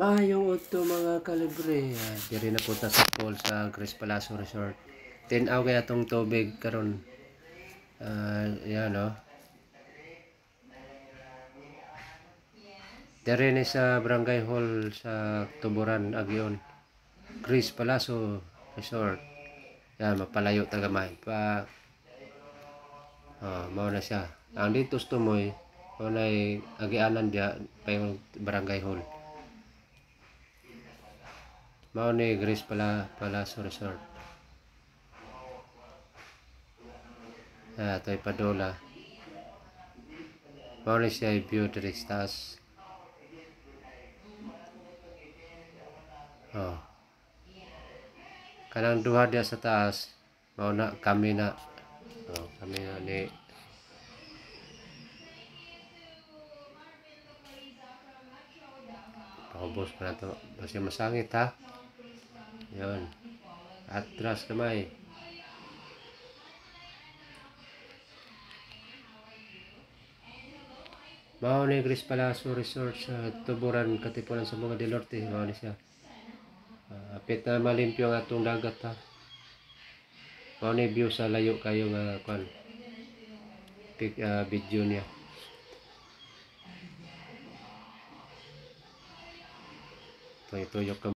Yung udto mga kalibre, diri na punta sa pool sa Grace Palacio Resort. Tinaw kaya atong tubig karon. Yan no. Diri ni sa Barangay Hall sa Tuburan, Agion. Grace Palacio Resort. Yan, mapalayo tagamay. Mao na siya. Ang dito Tumoy, mao na agianan dia pa yung Barangay Hall. Mao ni Grace Palacio Resort. Ito'y Padola. Mao ni siya view diri sa taas. Kanang duha dia sa taas, mao na kami na. Kami na ni paubos pa na to. Basta masangit ha. Yun. Atras kamay. Mao ni Grace Palacio Resort sa Tuburan, Katipunan sa Bunga del Norte. Mao ni siya. Apit na malimpyo ang atong dagat ha. Mao ni view sa layo kayo nga kwan. Video niya. Tuyok